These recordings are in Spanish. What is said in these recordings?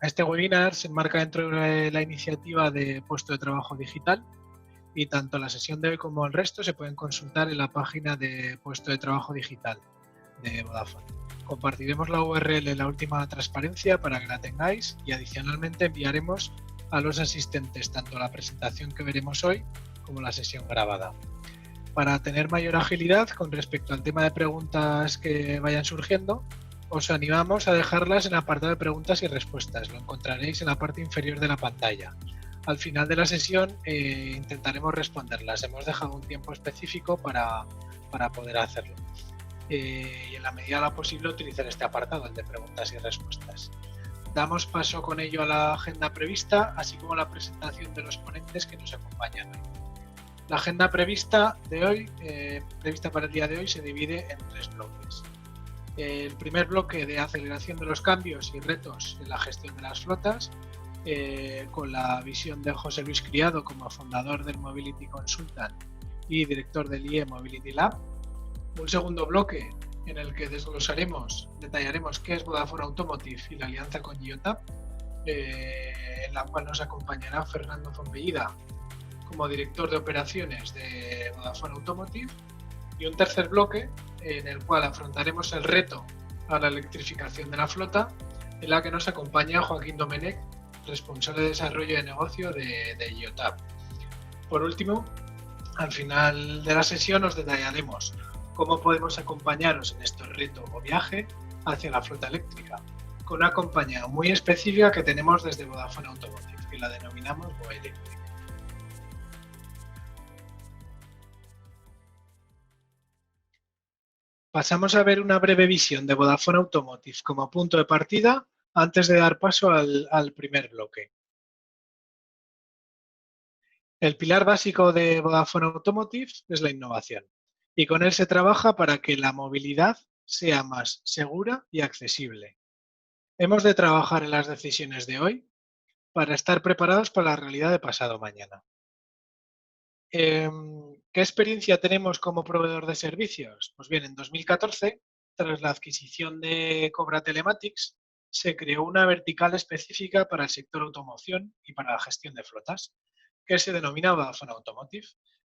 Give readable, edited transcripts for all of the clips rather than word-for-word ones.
Este webinar se enmarca dentro de la iniciativa de Puesto de Trabajo Digital y tanto la sesión de hoy como el resto se pueden consultar en la página de Puesto de Trabajo Digital de Vodafone. Compartiremos la URL en la última transparencia para que la tengáis y adicionalmente enviaremos a los asistentes tanto la presentación que veremos hoy como la sesión grabada. Para tener mayor agilidad con respecto al tema de preguntas que vayan surgiendo, os animamos a dejarlas en el apartado de preguntas y respuestas. Lo encontraréis en la parte inferior de la pantalla. Al final de la sesión intentaremos responderlas. Hemos dejado un tiempo específico para poder hacerlo. Y en la medida de lo posible utilizar este apartado, el de preguntas y respuestas. Damos paso con ello a la agenda prevista, así como a la presentación de los ponentes que nos acompañan hoy. La agenda prevista para el día de hoy se divide en 3 bloques. El primer bloque de aceleración de los cambios y retos en la gestión de las flotas, con la visión de José Luis Criado como fundador del Mobility Consultant y director del IE Mobility Lab. Un segundo bloque en el que detallaremos qué es Vodafone Automotive y la alianza con Geotab, en la cual nos acompañará Fernando Fontbellida como director de operaciones de Vodafone Automotive, y un tercer bloque en el cual afrontaremos el reto a la electrificación de la flota, en la que nos acompaña Joaquín Domenech, responsable de desarrollo de negocio de Geotab. Por último, al final de la sesión os detallaremos cómo podemos acompañaros en este reto o viaje hacia la flota eléctrica, con una compañía muy específica que tenemos desde Vodafone Automotive, que la denominamos Voelectric. Pasamos a ver una breve visión de Vodafone Automotive como punto de partida antes de dar paso al primer bloque. El pilar básico de Vodafone Automotive es la innovación y con él se trabaja para que la movilidad sea más segura y accesible. Hemos de trabajar en las decisiones de hoy para estar preparados para la realidad de pasado mañana. ¿Qué experiencia tenemos como proveedor de servicios? Pues bien, en 2014, tras la adquisición de Cobra Telematics, se creó una vertical específica para el sector automoción y para la gestión de flotas, que se denomina Vodafone Automotive.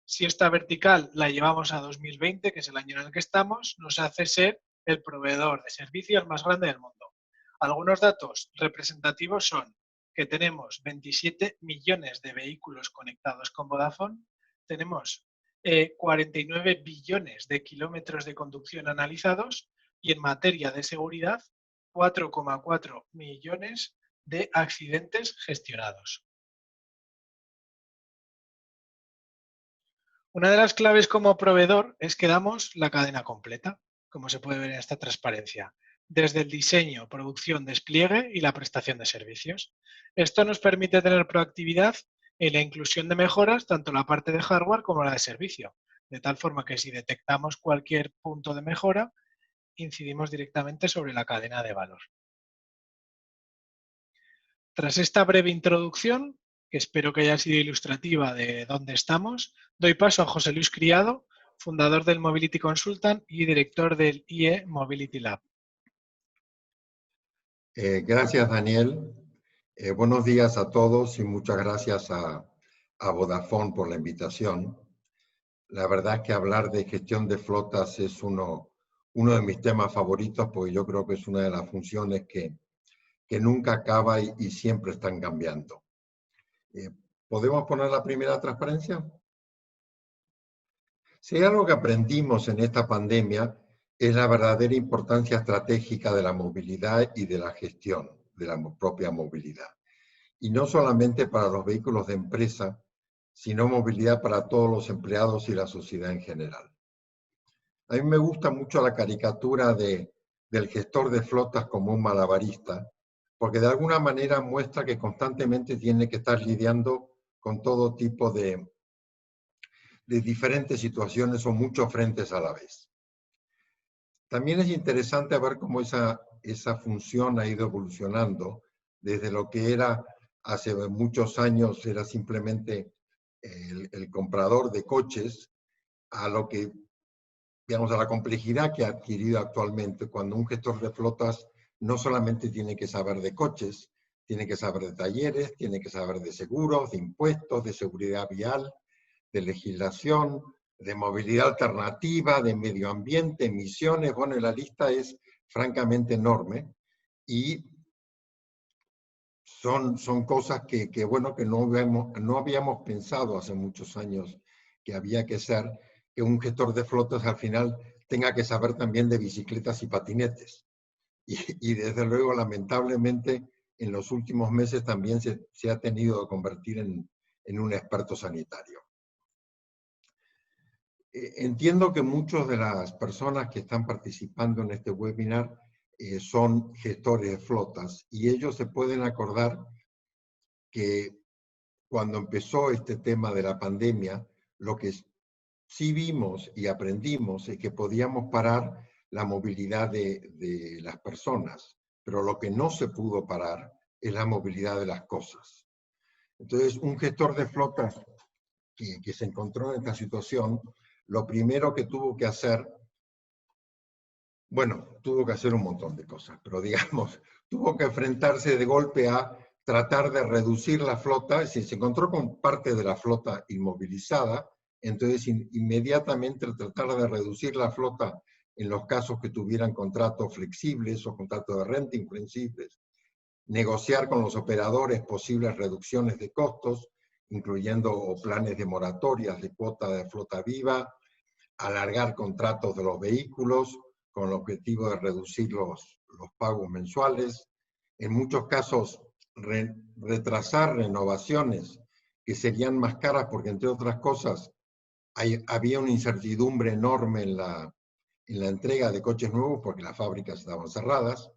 Si esta vertical la llevamos a 2020, que es el año en el que estamos, nos hace ser el proveedor de servicios más grande del mundo. Algunos datos representativos son que tenemos 27 millones de vehículos conectados con Vodafone, tenemos 49 billones de kilómetros de conducción analizados y en materia de seguridad 4,4 millones de accidentes gestionados. Una de las claves como proveedor es que damos la cadena completa, como se puede ver en esta transparencia, desde el diseño, producción, despliegue y la prestación de servicios. Esto nos permite tener proactividad en la inclusión de mejoras, tanto la parte de hardware como la de servicio, de tal forma que si detectamos cualquier punto de mejora, incidimos directamente sobre la cadena de valor. Tras esta breve introducción, que espero que haya sido ilustrativa de dónde estamos, doy paso a José Luis Criado, fundador del Mobility Consultant y director del IE Mobility Lab. Gracias, Daniel. Buenos días a todos y muchas gracias a Vodafone por la invitación. La verdad es que hablar de gestión de flotas es uno de mis temas favoritos, porque yo creo que es una de las funciones que nunca acaba y siempre están cambiando. ¿Podemos poner la primera transparencia? Si hay algo que aprendimos en esta pandemia es la verdadera importancia estratégica de la movilidad y de la gestión de la propia movilidad. Y no solamente para los vehículos de empresa, sino movilidad para todos los empleados y la sociedad en general. A mí me gusta mucho la caricatura del gestor de flotas como un malabarista, porque de alguna manera muestra que constantemente tiene que estar lidiando con todo tipo de diferentes situaciones o muchos frentes a la vez. También es interesante ver cómo esa función ha ido evolucionando desde lo que era hace muchos años, era simplemente el comprador de coches, a lo que, digamos, a la complejidad que ha adquirido actualmente, cuando un gestor de flotas no solamente tiene que saber de coches, Tiene que saber de talleres, tiene que saber de seguros, de impuestos, de seguridad vial, de legislación, de movilidad alternativa, de medio ambiente, emisiones. Bueno, la lista es francamente enorme y son cosas bueno, que no habíamos pensado hace muchos años que había que ser, que un gestor de flotas al final tenga que saber también de bicicletas y patinetes. Y desde luego, lamentablemente, en los últimos meses también se ha tenido que convertir en un experto sanitario. Entiendo que muchas de las personas que están participando en este webinar son gestores de flotas y ellos se pueden acordar que cuando empezó este tema de la pandemia, lo que sí vimos y aprendimos es que podíamos parar la movilidad de las personas, pero lo que no se pudo parar es la movilidad de las cosas. Entonces, un gestor de flotas que se encontró en esta situación, lo primero que tuvo que hacer, bueno, tuvo que hacer un montón de cosas, pero digamos, tuvo que enfrentarse de golpe a tratar de reducir la flota, es decir, se encontró con parte de la flota inmovilizada, entonces inmediatamente tratar de reducir la flota en los casos que tuvieran contratos flexibles o contratos de renta inflexibles, negociar con los operadores posibles reducciones de costos, incluyendo planes de moratorias de cuota de flota viva, alargar contratos de los vehículos con el objetivo de reducir los pagos mensuales, en muchos casos retrasar renovaciones que serían más caras porque, entre otras cosas, había una incertidumbre enorme en la entrega de coches nuevos porque las fábricas estaban cerradas.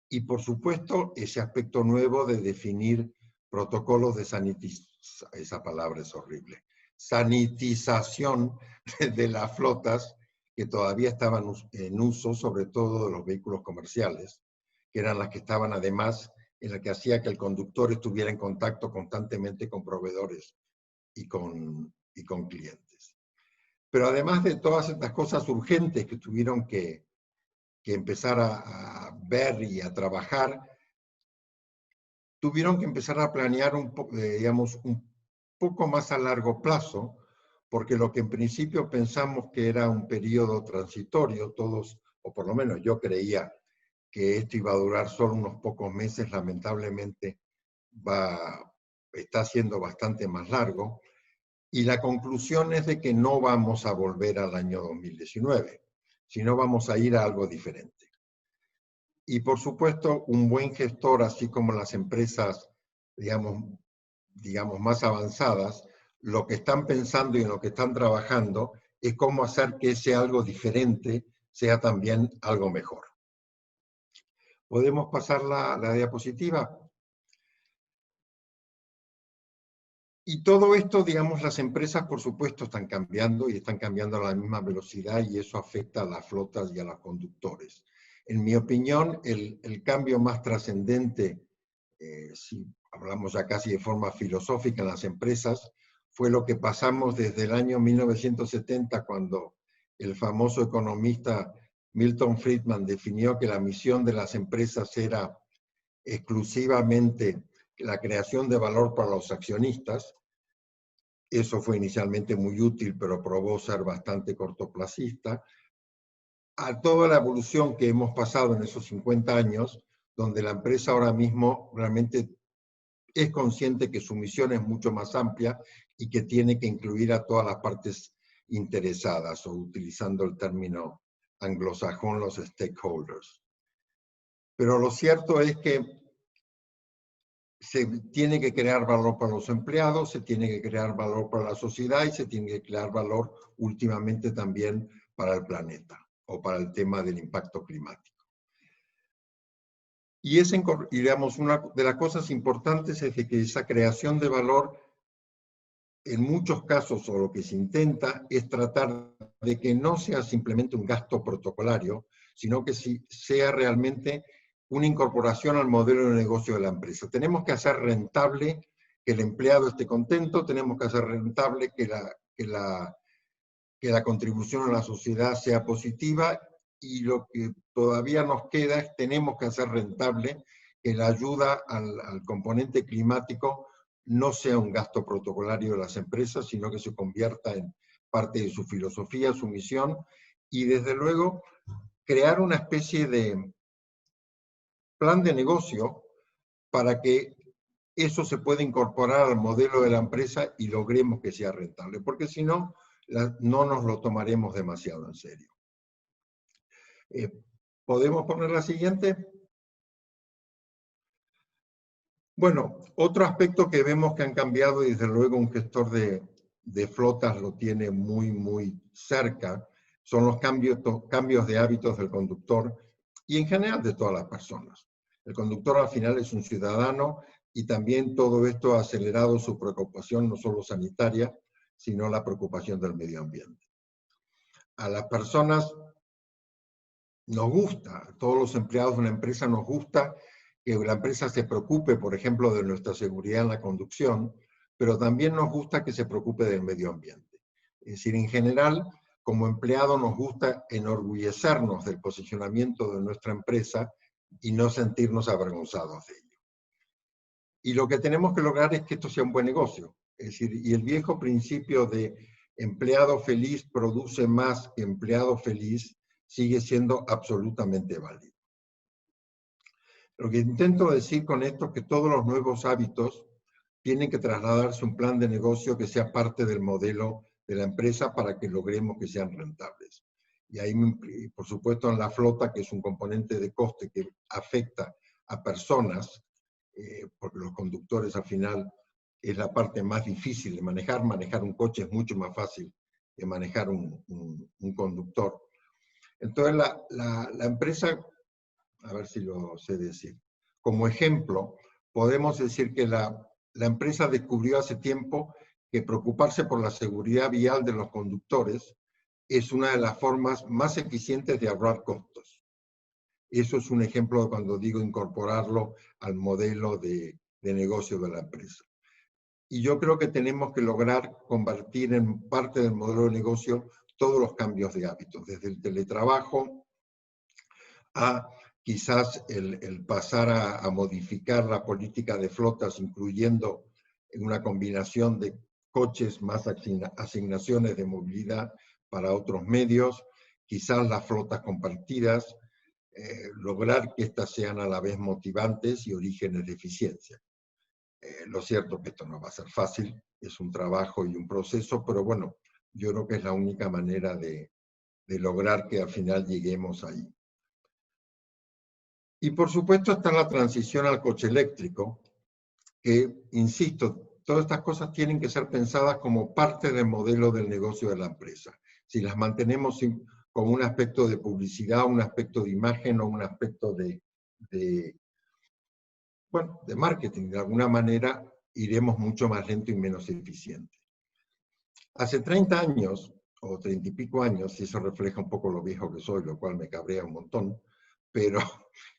Y, por supuesto, ese aspecto nuevo de definir protocolos de sanitización, esa palabra es horrible, sanitización de las flotas que todavía estaban en uso, sobre todo de los vehículos comerciales, que eran las que estaban además, en la que hacía que el conductor estuviera en contacto constantemente con proveedores y con clientes. Pero además de todas estas cosas urgentes que tuvieron que empezar a ver y a trabajar, tuvieron que empezar a planear digamos, un poco más a largo plazo, porque lo que en principio pensamos que era un periodo transitorio, todos, o por lo menos yo creía que esto iba a durar solo unos pocos meses, lamentablemente está siendo bastante más largo, y la conclusión es de que no vamos a volver al año 2019, sino vamos a ir a algo diferente. Y por supuesto, un buen gestor, así como las empresas, digamos más avanzadas, lo que están pensando y en lo que están trabajando es cómo hacer que ese algo diferente sea también algo mejor. ¿Podemos pasar la diapositiva? Y todo esto, digamos, las empresas, por supuesto, están cambiando y están cambiando a la misma velocidad y eso afecta a las flotas y a los conductores. En mi opinión, el cambio más trascendente, si hablamos ya casi de forma filosófica en las empresas, fue lo que pasamos desde el año 1970, cuando el famoso economista Milton Friedman definió que la misión de las empresas era exclusivamente la creación de valor para los accionistas. Eso fue inicialmente muy útil, pero probó ser bastante cortoplacista. A toda la evolución que hemos pasado en esos 50 años, donde la empresa ahora mismo realmente es consciente que su misión es mucho más amplia y que tiene que incluir a todas las partes interesadas, o utilizando el término anglosajón, los stakeholders. Pero lo cierto es que se tiene que crear valor para los empleados, se tiene que crear valor para la sociedad y se tiene que crear valor últimamente también para el planeta o para el tema del impacto climático. Y digamos, una de las cosas importantes es que esa creación de valor, en muchos casos, o lo que se intenta, es tratar de que no sea simplemente un gasto protocolario, sino que sea realmente una incorporación al modelo de negocio de la empresa. Tenemos que hacer rentable que el empleado esté contento, tenemos que hacer rentable que la contribución a la sociedad sea positiva, y lo que todavía nos queda es tenemos que hacer rentable que la ayuda al componente climático no sea un gasto protocolario de las empresas, sino que se convierta en parte de su filosofía, su misión, y desde luego crear una especie de plan de negocio para que eso se pueda incorporar al modelo de la empresa y logremos que sea rentable, porque si no, no nos lo tomaremos demasiado en serio. ¿Podemos poner la siguiente? Bueno, otro aspecto que vemos que han cambiado, y desde luego un gestor de flotas lo tiene muy cerca, son los cambios de hábitos del conductor y en general de todas las personas. El conductor al final es un ciudadano y también todo esto ha acelerado su preocupación no solo sanitaria, sino la preocupación del medio ambiente. A las personas nos gusta, a todos los empleados de una empresa nos gusta que la empresa se preocupe, por ejemplo, de nuestra seguridad en la conducción, pero también nos gusta que se preocupe del medio ambiente. Es decir, en general, como empleado nos gusta enorgullecernos del posicionamiento de nuestra empresa y no sentirnos avergonzados de ello. Y lo que tenemos que lograr es que esto sea un buen negocio. Es decir, y el viejo principio de empleado feliz produce más que empleado feliz sigue siendo absolutamente válido. Lo que intento decir con esto es que todos los nuevos hábitos tienen que trasladarse a un plan de negocio que sea parte del modelo de la empresa para que logremos que sean rentables. Y ahí, por supuesto, en la flota, que es un componente de coste que afecta a personas, porque los conductores al final es la parte más difícil de manejar. Manejar un coche es mucho más fácil que manejar un conductor. Entonces, la empresa, a ver si lo sé decir, como ejemplo, podemos decir que la empresa descubrió hace tiempo que preocuparse por la seguridad vial de los conductores es una de las formas más eficientes de ahorrar costos. Eso es un ejemplo de cuando digo incorporarlo al modelo de negocio de la empresa. Y yo creo que tenemos que lograr convertir en parte del modelo de negocio todos los cambios de hábitos, desde el teletrabajo a quizás el pasar a modificar la política de flotas, incluyendo una combinación de coches más asignaciones de movilidad para otros medios, quizás las flotas compartidas, lograr que éstas sean a la vez motivantes y orígenes de eficiencia. Lo cierto es que esto no va a ser fácil, es un trabajo y un proceso, pero bueno, yo creo que es la única manera de lograr que al final lleguemos ahí. Y por supuesto está la transición al coche eléctrico, que, insisto, todas estas cosas tienen que ser pensadas como parte del modelo del negocio de la empresa. Si las mantenemos con un aspecto de publicidad, un aspecto de imagen o un aspecto de marketing, de alguna manera iremos mucho más lento y menos eficiente. Hace 30 años, o 30 y pico años, y eso refleja un poco lo viejo que soy, lo cual me cabrea un montón, pero,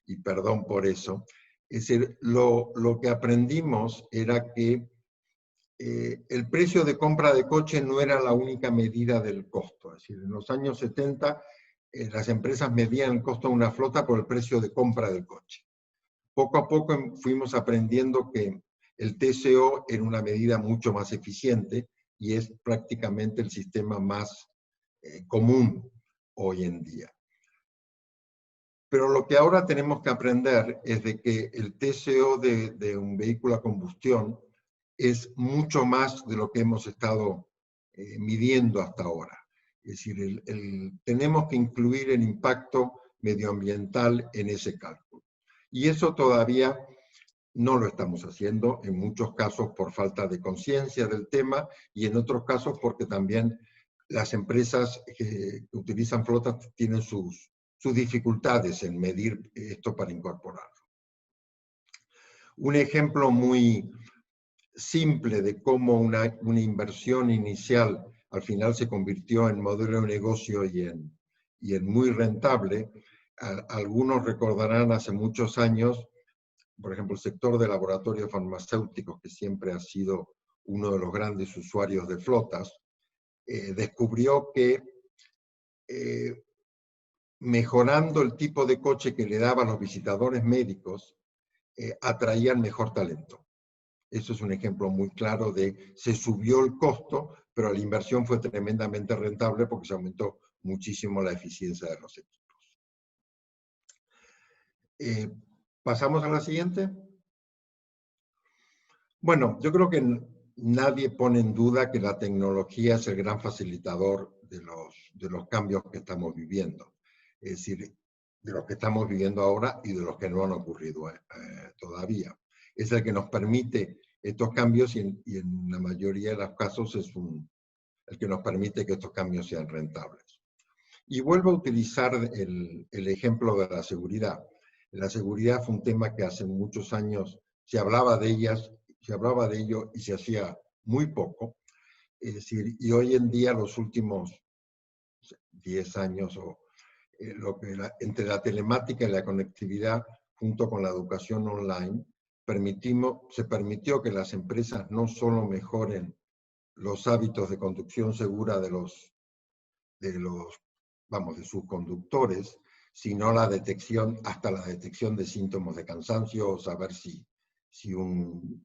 y perdón por eso, es decir, lo que aprendimos era que el precio de compra de coche no era la única medida del costo. Es decir, en los años 70 las empresas medían el costo de una flota por el precio de compra del coche. Poco a poco fuimos aprendiendo que el TCO era una medida mucho más eficiente y es prácticamente el sistema más común hoy en día. Pero lo que ahora tenemos que aprender es de que el TCO de un vehículo a combustión es mucho más de lo que hemos estado midiendo hasta ahora. Es decir, tenemos que incluir el impacto medioambiental en ese cálculo. Y eso todavía no lo estamos haciendo, en muchos casos por falta de conciencia del tema y en otros casos porque también las empresas que utilizan flotas tienen sus dificultades en medir esto para incorporarlo. Un ejemplo muy simple de cómo una inversión inicial al final se convirtió en modelo de negocio y en muy rentable. Algunos recordarán hace muchos años, por ejemplo, el sector de laboratorios farmacéuticos, que siempre ha sido uno de los grandes usuarios de flotas, descubrió que mejorando el tipo de coche que le daban los visitadores médicos, atraían mejor talento. Eso es un ejemplo muy claro de se subió el costo, pero la inversión fue tremendamente rentable porque se aumentó muchísimo la eficiencia de los equipos. ¿Pasamos a la siguiente? Bueno, yo creo que nadie pone en duda que la tecnología es el gran facilitador de los cambios que estamos viviendo. Es decir, de los que estamos viviendo ahora y de los que no han ocurrido todavía. Es el que nos permite estos cambios y en la mayoría de los casos es el que nos permite que estos cambios sean rentables. Y vuelvo a utilizar el ejemplo de la seguridad. La seguridad fue un tema que hace muchos años se hablaba de ello y se hacía muy poco. Es decir, y hoy en día, los últimos 10 años, entre la telemática y la conectividad, junto con la educación online, se permitió que las empresas no solo mejoren los hábitos de conducción segura de sus conductores, sino hasta la detección de síntomas de cansancio, o saber si un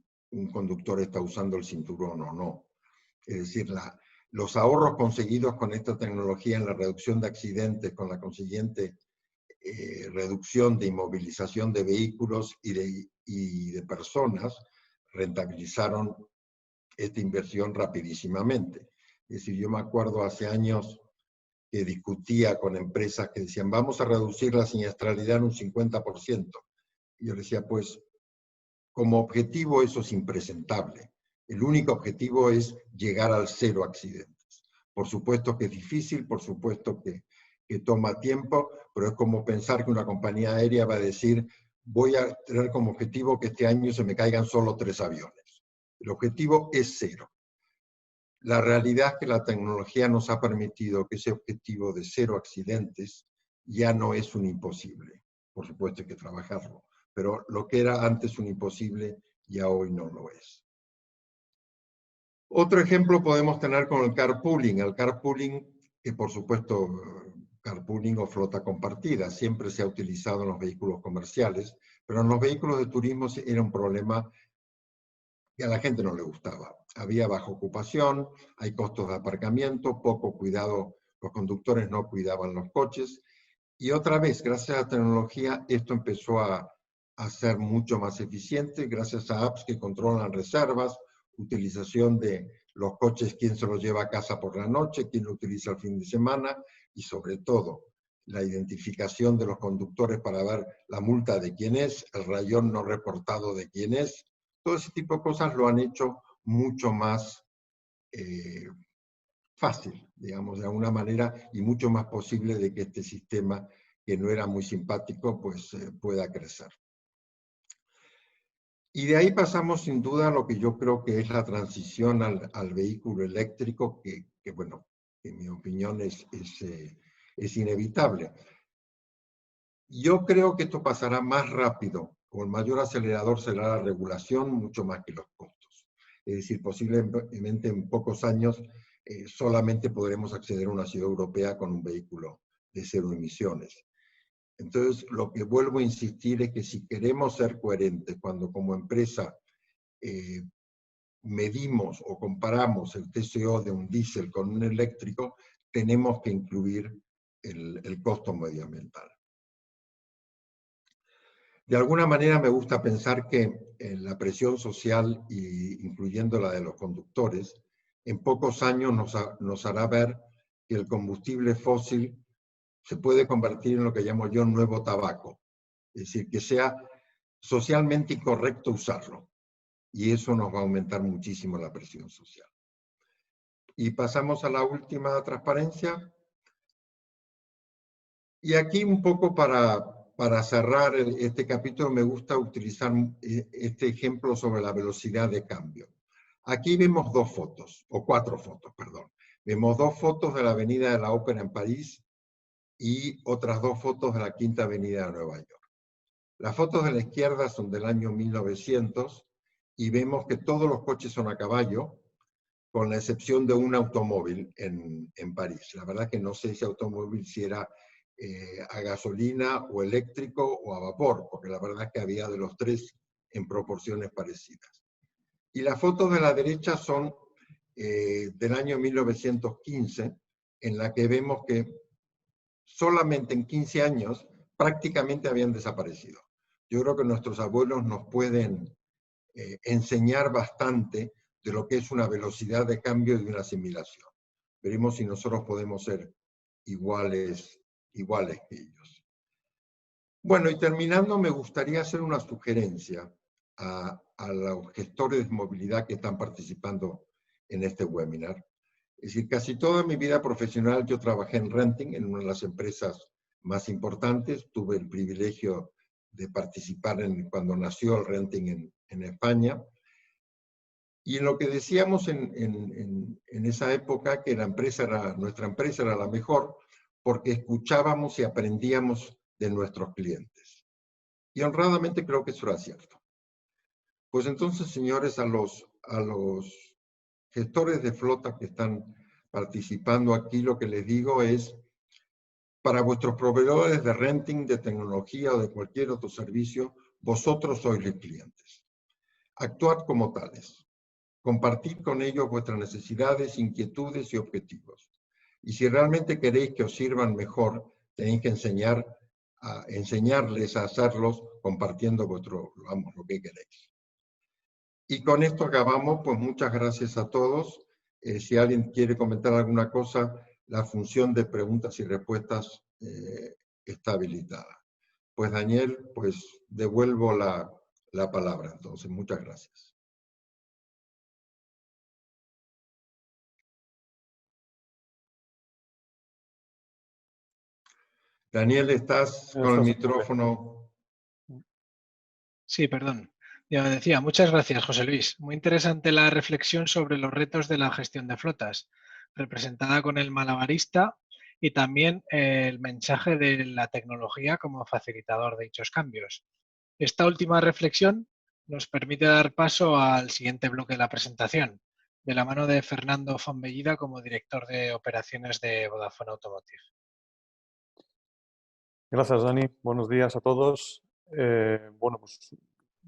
conductor está usando el cinturón o no. Es decir, los ahorros conseguidos con esta tecnología en la reducción de accidentes, con la consiguiente reducción de inmovilización de vehículos y de personas, rentabilizaron esta inversión rapidísimamente. Es decir, yo me acuerdo hace años que discutía con empresas que decían, vamos a reducir la siniestralidad en un 50%. Y yo decía, pues, como objetivo eso es impresentable. El único objetivo es llegar al 0 accidentes. Por supuesto que es difícil, por supuesto que toma tiempo, pero es como pensar que una compañía aérea va a decir, voy a tener como objetivo que este año se me caigan solo 3 aviones. El objetivo es 0. La realidad es que la tecnología nos ha permitido que ese objetivo de 0 accidentes ya no es un imposible. Por supuesto hay que trabajarlo, pero lo que era antes un imposible ya hoy no lo es. Otro ejemplo podemos tener con el carpooling. El carpooling, que por supuesto carpooling o flota compartida, siempre se ha utilizado en los vehículos comerciales, pero en los vehículos de turismo era un problema que a la gente no le gustaba. Había baja ocupación, hay costos de aparcamiento, poco cuidado, los conductores no cuidaban los coches. Y otra vez, gracias a la tecnología, esto empezó a ser mucho más eficiente, gracias a apps que controlan reservas, utilización de los coches, quién se los lleva a casa por la noche, quién lo utiliza el fin de semana, y sobre todo, la identificación de los conductores para ver la multa de quién es, el rayón no reportado de quién es. Todo ese tipo de cosas lo han hecho mucho más fácil, digamos, de alguna manera, y mucho más posible de que este sistema, que no era muy simpático, pues pueda crecer. Y de ahí pasamos sin duda a lo que yo creo que es la transición al vehículo eléctrico, que bueno, en mi opinión es inevitable. Yo creo que esto pasará más rápido, o el mayor acelerador será la regulación, mucho más que los costos. Es decir, posiblemente en pocos años solamente podremos acceder a una ciudad europea con un vehículo de 0 emisiones. Entonces, lo que vuelvo a insistir es que si queremos ser coherentes, cuando como empresa medimos o comparamos el TCO de un diésel con un eléctrico, tenemos que incluir el costo medioambiental. De alguna manera me gusta pensar que la presión social, incluyendo la de los conductores, en pocos años nos hará ver que el combustible fósil se puede convertir en lo que llamo yo nuevo tabaco. Es decir, que sea socialmente incorrecto usarlo. Y eso nos va a aumentar muchísimo la presión social. Y pasamos a la última transparencia. Y aquí un poco para cerrar este capítulo me gusta utilizar este ejemplo sobre la velocidad de cambio. Aquí vemos 4 fotos, perdón. Vemos 2 fotos de la Avenida de la Ópera en París y otras 2 fotos de la Quinta Avenida de Nueva York. Las fotos de la izquierda son del año 1900 y vemos que todos los coches son a caballo, con la excepción de un automóvil en París. La verdad que no sé ese automóvil si era a gasolina o eléctrico o a vapor, porque la verdad es que había de los 3 en proporciones parecidas. Y las fotos de la derecha son del año 1915, en la que vemos que solamente en 15 años prácticamente habían desaparecido. Yo creo que nuestros abuelos nos pueden enseñar bastante de lo que es una velocidad de cambio y una asimilación. Veremos si nosotros podemos ser iguales que ellos. Bueno, y terminando, me gustaría hacer una sugerencia a los gestores de movilidad que están participando en este webinar. Es decir, casi toda mi vida profesional yo trabajé en renting, en una de las empresas más importantes. Tuve el privilegio de participar cuando nació el renting en España. Y en lo que decíamos en esa época, que nuestra empresa era la mejor, porque escuchábamos y aprendíamos de nuestros clientes. Y honradamente creo que eso era cierto. Pues entonces, señores, a los gestores de flota que están participando aquí, lo que les digo es, para vuestros proveedores de renting, de tecnología o de cualquier otro servicio, vosotros sois los clientes. Actuad como tales. Compartid con ellos vuestras necesidades, inquietudes y objetivos. Y si realmente queréis que os sirvan mejor, tenéis que enseñarles a hacerlos compartiendo lo que queréis. Y con esto acabamos, pues muchas gracias a todos. Si alguien quiere comentar alguna cosa, la función de preguntas y respuestas está habilitada. Pues Daniel, pues devuelvo la palabra entonces. Muchas gracias. Daniel, estás con el micrófono. Sí, perdón. Ya decía, muchas gracias, José Luis. Muy interesante la reflexión sobre los retos de la gestión de flotas, representada con el malabarista y también el mensaje de la tecnología como facilitador de dichos cambios. Esta última reflexión nos permite dar paso al siguiente bloque de la presentación, de la mano de Fernando Fonbellida como director de operaciones de Vodafone Automotive. Gracias, Dani. Buenos días a todos. Bueno, pues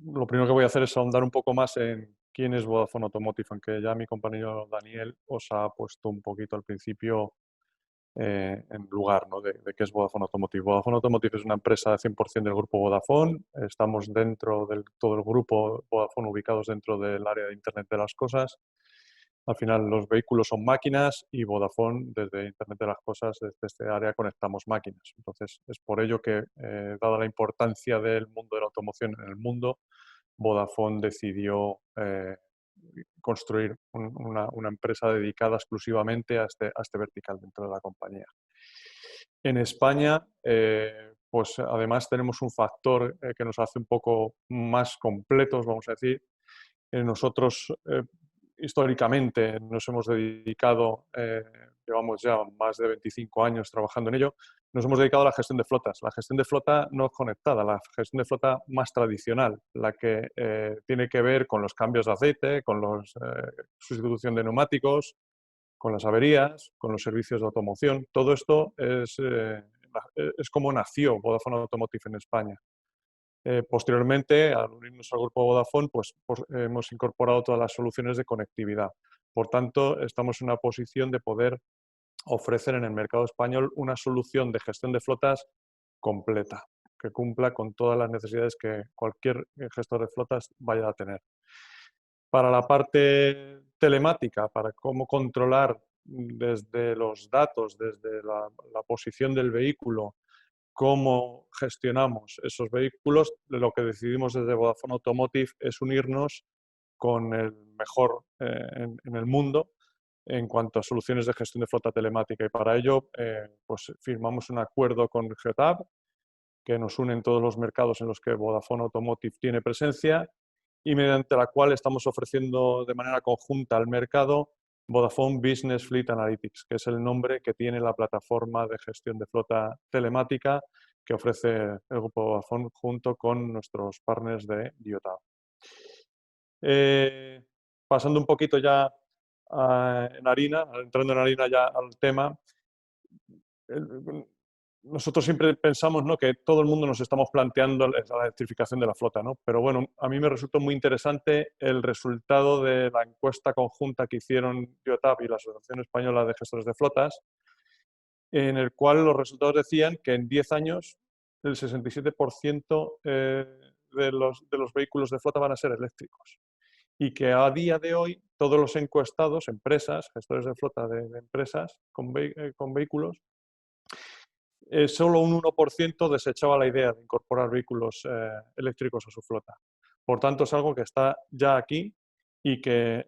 lo primero que voy a hacer es ahondar un poco más en quién es Vodafone Automotive, aunque ya mi compañero Daniel os ha puesto un poquito al principio en lugar, ¿no?, de qué es Vodafone Automotive. Vodafone Automotive es una empresa 100% del grupo Vodafone. Estamos dentro de todo el grupo Vodafone, ubicados dentro del área de Internet de las Cosas. Al final los vehículos son máquinas y Vodafone desde Internet de las Cosas, desde este área conectamos máquinas. Entonces es por ello que, dada la importancia del mundo de la automoción en el mundo, Vodafone decidió construir una empresa dedicada exclusivamente a este vertical dentro de la compañía. En España, pues además tenemos un factor que nos hace un poco más completos, vamos a decir. Nosotros históricamente nos hemos dedicado, llevamos ya más de 25 años trabajando en ello, nos hemos dedicado a la gestión de flotas. La gestión de flota no conectada, la gestión de flota más tradicional, la que tiene que ver con los cambios de aceite, con la sustitución de neumáticos, con las averías, con los servicios de automoción. Todo esto es como nació Vodafone Automotive en España. Posteriormente, al unirnos al grupo Vodafone, pues hemos incorporado todas las soluciones de conectividad. Por tanto, estamos en una posición de poder ofrecer en el mercado español una solución de gestión de flotas completa, que cumpla con todas las necesidades que cualquier gestor de flotas vaya a tener. Para la parte telemática, para cómo controlar desde los datos, desde la posición del vehículo, cómo gestionamos esos vehículos, lo que decidimos desde Vodafone Automotive es unirnos con el mejor en el mundo en cuanto a soluciones de gestión de flota telemática. Y para ello pues firmamos un acuerdo con Geotab, que nos une en todos los mercados en los que Vodafone Automotive tiene presencia y mediante la cual estamos ofreciendo de manera conjunta al mercado Vodafone Business Fleet Analytics, que es el nombre que tiene la plataforma de gestión de flota telemática que ofrece el grupo Vodafone junto con nuestros partners de Geotab. Pasando un poquito ya en harina, entrando en harina ya al tema, nosotros siempre pensamos, ¿no?, que todo el mundo nos estamos planteando la electrificación de la flota, ¿no? Pero bueno, a mí me resultó muy interesante el resultado de la encuesta conjunta que hicieron IOTAP y la Asociación Española de Gestores de Flotas, en el cual los resultados decían que en 10 años el 67% de los vehículos de flota van a ser eléctricos. Y que a día de hoy todos los encuestados, empresas, gestores de flota de empresas con vehículos, solo un 1% desechaba la idea de incorporar vehículos eléctricos a su flota. Por tanto, es algo que está ya aquí y que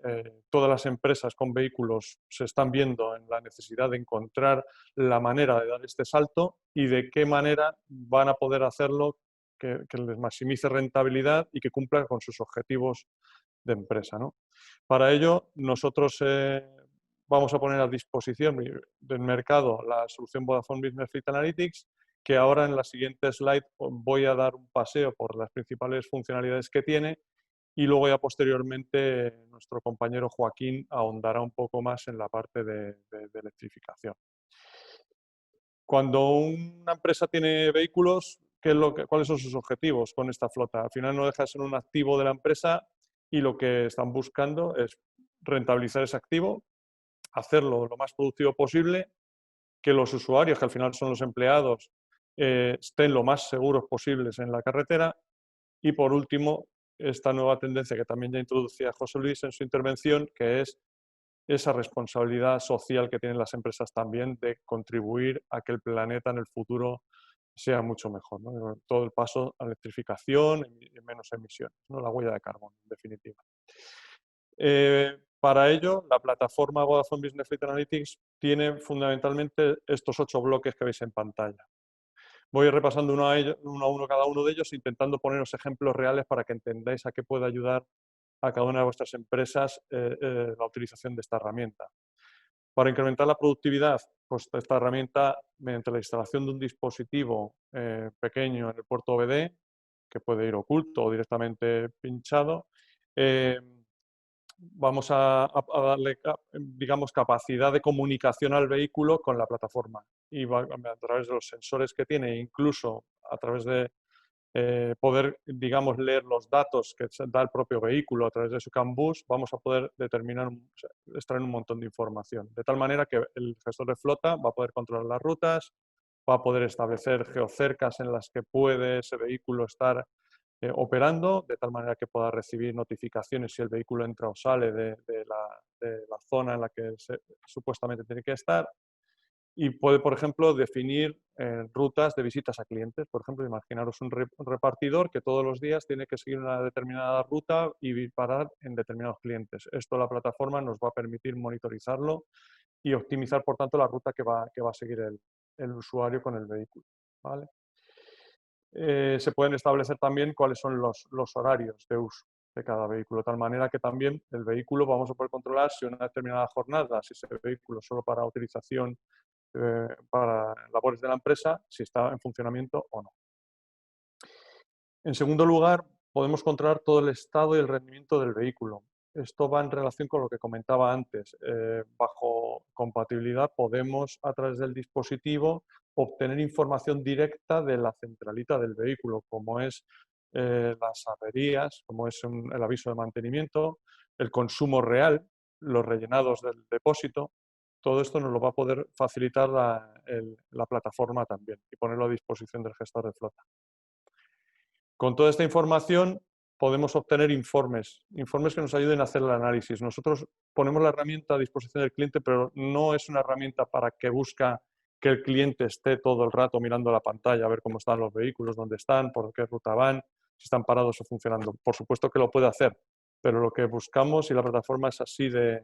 todas las empresas con vehículos se están viendo en la necesidad de encontrar la manera de dar este salto y de qué manera van a poder hacerlo que les maximice rentabilidad y que cumpla con sus objetivos de empresa, ¿no? Para ello, nosotros vamos a poner a disposición del mercado la solución Vodafone Business Fleet Analytics, que ahora en la siguiente slide voy a dar un paseo por las principales funcionalidades que tiene y luego ya posteriormente nuestro compañero Joaquín ahondará un poco más en la parte de electrificación. Cuando una empresa tiene vehículos, ¿cuáles son sus objetivos con esta flota? Al final no deja de ser un activo de la empresa y lo que están buscando es rentabilizar ese activo, hacerlo lo más productivo posible, que los usuarios, que al final son los empleados, estén lo más seguros posibles en la carretera y, por último, esta nueva tendencia que también ya introducía José Luis en su intervención, que es esa responsabilidad social que tienen las empresas también de contribuir a que el planeta en el futuro sea mucho mejor, ¿no? Todo el paso a electrificación y menos emisiones, ¿no? La huella de carbono, en definitiva. Para ello, la plataforma Vodafone Business Fleet Analytics tiene fundamentalmente estos 8 bloques que veis en pantalla. Voy repasando uno a uno cada uno de ellos, intentando poneros ejemplos reales para que entendáis a qué puede ayudar a cada una de vuestras empresas la utilización de esta herramienta. Para incrementar la productividad, pues esta herramienta, mediante la instalación de un dispositivo pequeño en el puerto OBD, que puede ir oculto o directamente pinchado, vamos a darle, digamos, capacidad de comunicación al vehículo con la plataforma. Y a través de los sensores que tiene, incluso a través de poder, digamos, leer los datos que da el propio vehículo a través de su CAN bus, vamos a poder determinar, extraer un montón de información. De tal manera que el gestor de flota va a poder controlar las rutas, va a poder establecer geocercas en las que puede ese vehículo estar operando, de tal manera que pueda recibir notificaciones si el vehículo entra o sale de la zona en la que supuestamente tiene que estar. Y puede, por ejemplo, definir rutas de visitas a clientes. Por ejemplo, imaginaros un repartidor que todos los días tiene que seguir una determinada ruta y parar en determinados clientes. Esto la plataforma nos va a permitir monitorizarlo y optimizar, por tanto, la ruta que va a seguir el usuario con el vehículo, ¿vale? Se pueden establecer también cuáles son los horarios de uso de cada vehículo, de tal manera que también el vehículo vamos a poder controlar si una determinada jornada, si ese vehículo solo para utilización para labores de la empresa, si está en funcionamiento o no. En segundo lugar, podemos controlar todo el estado y el rendimiento del vehículo. Esto va en relación con lo que comentaba antes. Bajo compatibilidad podemos, a través del dispositivo, obtener información directa de la centralita del vehículo, como es las averías, como es el aviso de mantenimiento, el consumo real, los rellenados del depósito. Todo esto nos lo va a poder facilitar la plataforma también y ponerlo a disposición del gestor de flota. Con toda esta información podemos obtener informes que nos ayuden a hacer el análisis. Nosotros ponemos la herramienta a disposición del cliente, pero no es una herramienta para que busca que el cliente esté todo el rato mirando la pantalla a ver cómo están los vehículos, dónde están, por qué ruta van, si están parados o funcionando. Por supuesto que lo puede hacer, pero lo que buscamos, y la plataforma es así de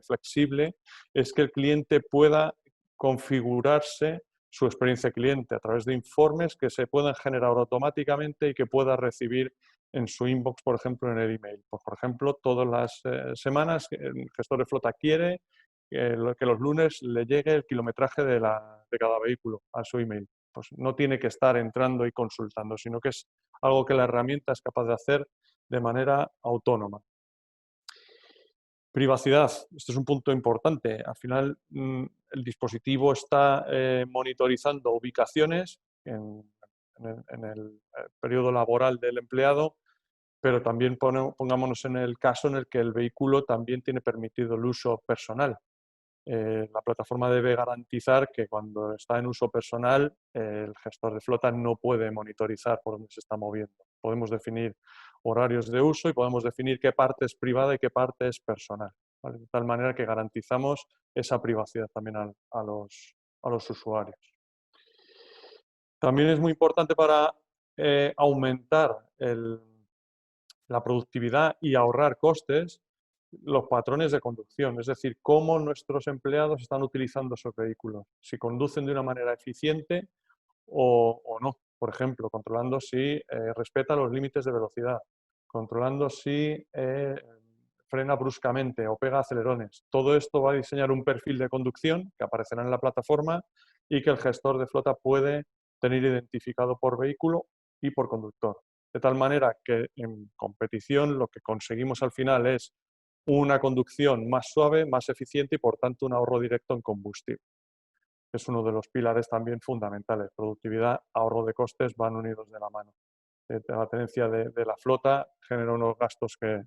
flexible, es que el cliente pueda configurarse su experiencia cliente a través de informes que se puedan generar automáticamente y que pueda recibir en su inbox, por ejemplo, en el email. Pues, por ejemplo, todas las semanas el gestor de flota quiere que los lunes le llegue el kilometraje de cada vehículo a su email. Pues no tiene que estar entrando y consultando, sino que es algo que la herramienta es capaz de hacer de manera autónoma. Privacidad, esto es un punto importante. Al final, el dispositivo está monitorizando ubicaciones en el periodo laboral del empleado, pero también pongámonos en el caso en el que el vehículo también tiene permitido el uso personal. La plataforma debe garantizar que cuando está en uso personal, el gestor de flota no puede monitorizar por dónde se está moviendo. Podemos definir horarios de uso y podemos definir qué parte es privada y qué parte es personal, ¿vale? De tal manera que garantizamos esa privacidad también a los usuarios. También es muy importante para aumentar la productividad y ahorrar costes, los patrones de conducción, es decir, cómo nuestros empleados están utilizando esos vehículos, si conducen de una manera eficiente o no. Por ejemplo, controlando si respeta los límites de velocidad, controlando si frena bruscamente o pega acelerones. Todo esto va a diseñar un perfil de conducción que aparecerá en la plataforma y que el gestor de flota puede tener identificado por vehículo y por conductor. De tal manera que en competición lo que conseguimos al final es una conducción más suave, más eficiente y por tanto un ahorro directo en combustible. Es uno de los pilares también fundamentales. Productividad, ahorro de costes van unidos de la mano. La tenencia de la flota genera unos gastos que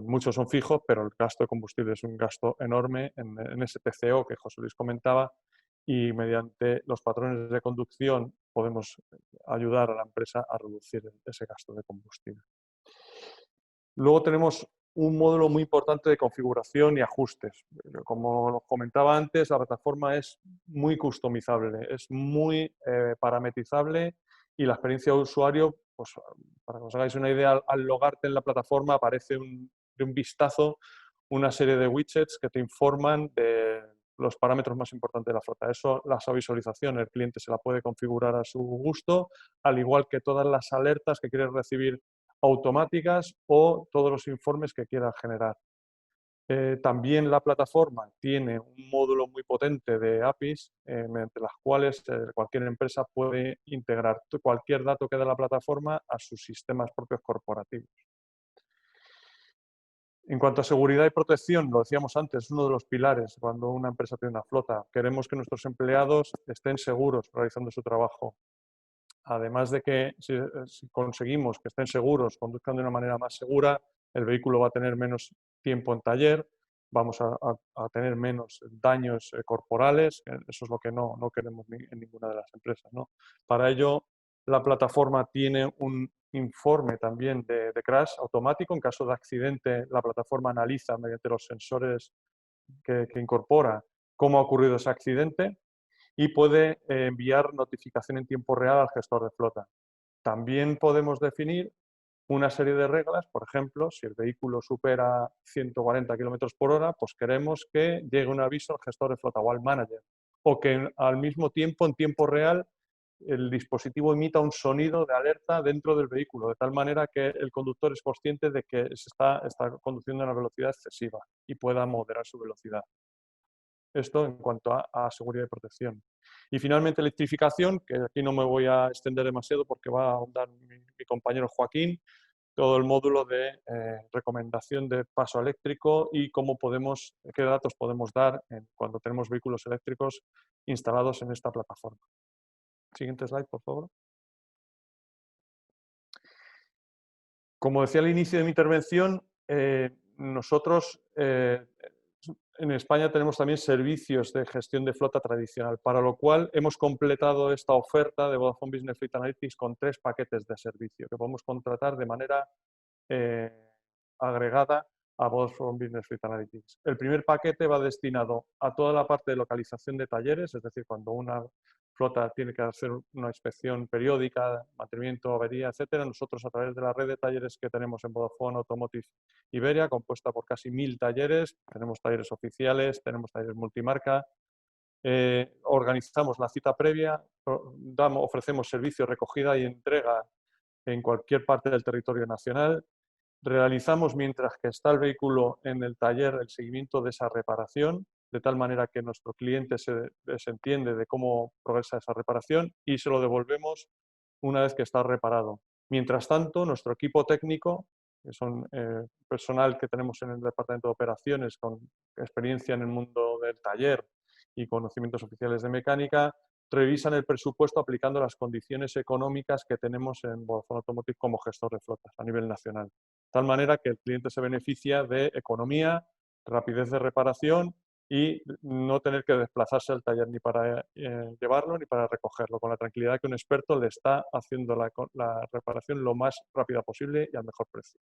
muchos son fijos, pero el gasto de combustible es un gasto enorme en ese TCO que José Luis comentaba, y mediante los patrones de conducción podemos ayudar a la empresa a reducir ese gasto de combustible. Luego tenemos un módulo muy importante de configuración y ajustes. Como os comentaba antes, la plataforma es muy customizable, es muy parametrizable y la experiencia de usuario, pues, para que os hagáis una idea, al logarte en la plataforma aparece de un vistazo una serie de widgets que te informan de los parámetros más importantes de la flota. Eso, esa visualización, el cliente se la puede configurar a su gusto, al igual que todas las alertas que quiere recibir automáticas o todos los informes que quiera generar. También la plataforma tiene un módulo muy potente de APIs mediante las cuales cualquier empresa puede integrar cualquier dato que da la plataforma a sus sistemas propios corporativos. En cuanto a seguridad y protección, lo decíamos antes, es uno de los pilares cuando una empresa tiene una flota. Queremos que nuestros empleados estén seguros realizando su trabajo. Además de que si conseguimos que estén seguros, conduzcan de una manera más segura, el vehículo va a tener menos tiempo en taller, vamos a tener menos daños corporales, eso es lo que no queremos en ninguna de las empresas, ¿no? Para ello, la plataforma tiene un informe también de crash automático. En caso de accidente, la plataforma analiza mediante los sensores que incorpora cómo ha ocurrido ese accidente y puede enviar notificación en tiempo real al gestor de flota. También podemos definir una serie de reglas, por ejemplo, si el vehículo supera 140 km por hora, pues queremos que llegue un aviso al gestor de flota o al manager, o que al mismo tiempo, en tiempo real, el dispositivo emita un sonido de alerta dentro del vehículo, de tal manera que el conductor es consciente de que se está conduciendo a una velocidad excesiva y pueda moderar su velocidad. Esto en cuanto a seguridad y protección. Y finalmente electrificación, que aquí no me voy a extender demasiado porque va a ahondar mi compañero Joaquín, todo el módulo de recomendación de paso eléctrico y qué datos podemos dar cuando tenemos vehículos eléctricos instalados en esta plataforma. Siguiente slide, por favor. Como decía al inicio de mi intervención, nosotros en España tenemos también servicios de gestión de flota tradicional, para lo cual hemos completado esta oferta de Vodafone Business Fleet Analytics con 3 paquetes de servicio que podemos contratar de manera agregada a Vodafone Business Fleet Analytics. El primer paquete va destinado a toda la parte de localización de talleres, es decir, cuando una flota tiene que hacer una inspección periódica, mantenimiento, avería, etcétera. Nosotros, a través de la red de talleres que tenemos en Vodafone Automotive Iberia, compuesta por casi 1000 talleres, tenemos talleres oficiales, tenemos talleres multimarca, organizamos la cita previa, ofrecemos servicio de recogida y entrega en cualquier parte del territorio nacional. Realizamos, mientras que está el vehículo en el taller, el seguimiento de esa reparación, de tal manera que nuestro cliente se entiende de cómo progresa esa reparación y se lo devolvemos una vez que está reparado. Mientras tanto, nuestro equipo técnico que son personal que tenemos en el Departamento de Operaciones con experiencia en el mundo del taller y conocimientos oficiales de mecánica, revisan el presupuesto aplicando las condiciones económicas que tenemos en Vodafone Automotive como gestor de flotas a nivel nacional. De tal manera que el cliente se beneficia de economía, rapidez de reparación y no tener que desplazarse al taller ni para llevarlo ni para recogerlo, con la tranquilidad que un experto le está haciendo la reparación lo más rápida posible y al mejor precio.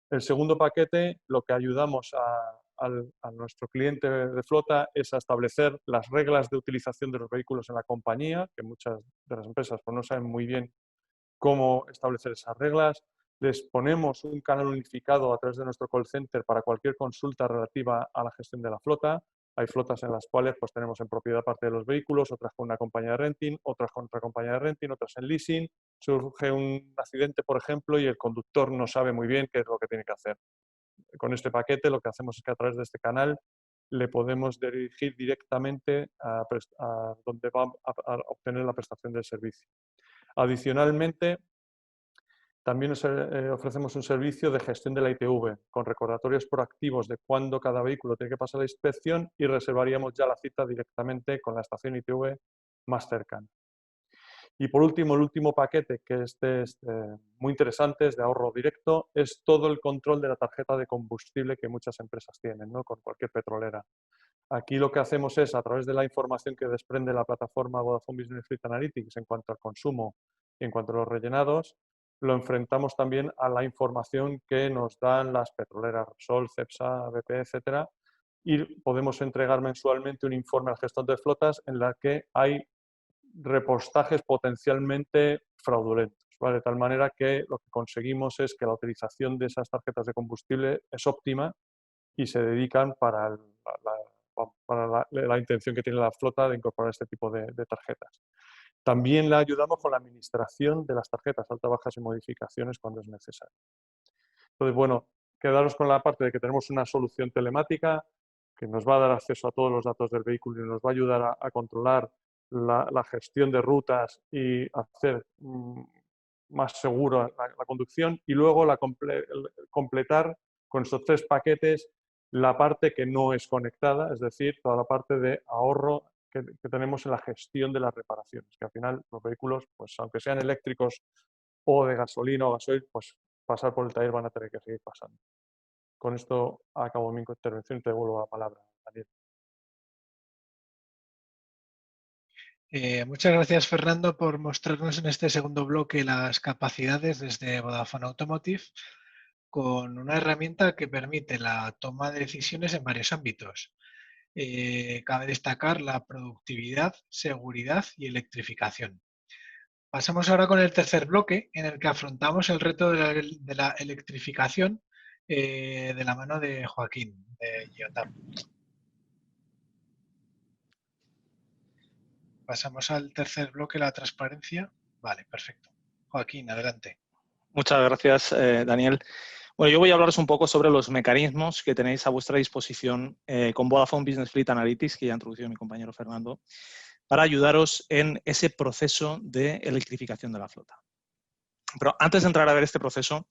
El segundo paquete, lo que ayudamos a nuestro cliente de flota es a establecer las reglas de utilización de los vehículos en la compañía, que muchas de las empresas pues, no saben muy bien cómo establecer esas reglas. Les ponemos un canal unificado a través de nuestro call center para cualquier consulta relativa a la gestión de la flota. Hay flotas en las cuales pues, tenemos en propiedad parte de los vehículos, otras con una compañía de renting, otras con otra compañía de renting, otras en leasing. Surge un accidente, por ejemplo, y el conductor no sabe muy bien qué es lo que tiene que hacer. Con este paquete lo que hacemos es que a través de este canal le podemos dirigir directamente a donde va a obtener la prestación del servicio. Adicionalmente, también ofrecemos un servicio de gestión de la ITV, con recordatorios proactivos de cuándo cada vehículo tiene que pasar la inspección y reservaríamos ya la cita directamente con la estación ITV más cercana. Y por último, el último paquete, que es muy interesante, es de ahorro directo, es todo el control de la tarjeta de combustible que muchas empresas tienen, ¿no? Con cualquier petrolera. Aquí lo que hacemos es, a través de la información que desprende la plataforma Vodafone Business Fleet Analytics en cuanto al consumo y en cuanto a los rellenados, lo enfrentamos también a la información que nos dan las petroleras Repsol, Cepsa, BP, etcétera, y podemos entregar mensualmente un informe al gestor de flotas en la que hay repostajes potencialmente fraudulentos, ¿vale? De tal manera que lo que conseguimos es que la utilización de esas tarjetas de combustible es óptima y se dedican para la intención que tiene la flota de incorporar este tipo de tarjetas. También le ayudamos con la administración de las tarjetas, altas, bajas y modificaciones cuando es necesario. Entonces, bueno, quedaros con la parte de que tenemos una solución telemática que nos va a dar acceso a todos los datos del vehículo y nos va a ayudar a controlar la gestión de rutas y hacer más segura la conducción, y luego completar con estos tres paquetes la parte que no es conectada, es decir, toda la parte de ahorro que tenemos en la gestión de las reparaciones, que al final los vehículos, pues aunque sean eléctricos o de gasolina o gasoil, pues pasar por el taller van a tener que seguir pasando. Con esto acabo mi intervención y te devuelvo la palabra, Daniel. Muchas gracias, Fernando, por mostrarnos en este segundo bloque las capacidades desde Vodafone Automotive con una herramienta que permite la toma de decisiones en varios ámbitos. Cabe destacar la productividad, seguridad y electrificación. Pasamos ahora con el tercer bloque, en el que afrontamos el reto de la electrificación de la mano de Joaquín, de Geotab. Pasamos al tercer bloque, la transparencia. Vale, perfecto. Joaquín, adelante. Muchas gracias, Daniel. Bueno, yo voy a hablaros un poco sobre los mecanismos que tenéis a vuestra disposición con Vodafone Business Fleet Analytics, que ya ha introducido mi compañero Fernando, para ayudaros en ese proceso de electrificación de la flota. Pero antes de entrar a ver este proceso,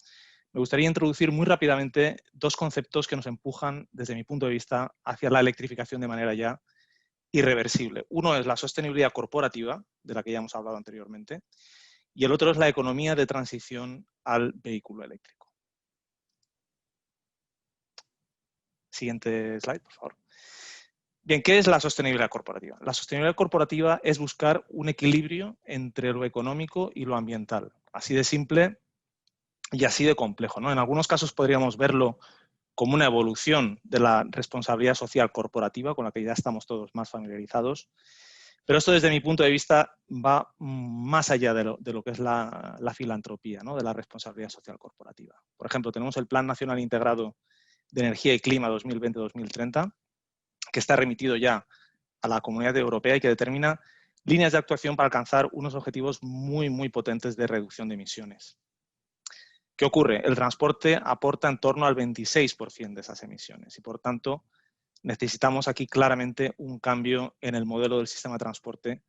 me gustaría introducir muy rápidamente dos conceptos que nos empujan, desde mi punto de vista, hacia la electrificación de manera ya irreversible. Uno es la sostenibilidad corporativa, de la que ya hemos hablado anteriormente, y el otro es la economía de transición al vehículo eléctrico. Siguiente slide, por favor. Bien, ¿qué es la sostenibilidad corporativa? La sostenibilidad corporativa es buscar un equilibrio entre lo económico y lo ambiental. Así de simple y así de complejo, ¿no? En algunos casos podríamos verlo como una evolución de la responsabilidad social corporativa, con la que ya estamos todos más familiarizados. Pero esto, desde mi punto de vista, va más allá de lo que es la filantropía, ¿no? De la responsabilidad social corporativa. Por ejemplo, tenemos el Plan Nacional Integrado de Energía y Clima 2020-2030, que está remitido ya a la Comunidad Europea y que determina líneas de actuación para alcanzar unos objetivos muy, muy potentes de reducción de emisiones. ¿Qué ocurre? El transporte aporta en torno al 26% de esas emisiones y, por tanto, necesitamos aquí claramente un cambio en el modelo del sistema de transporte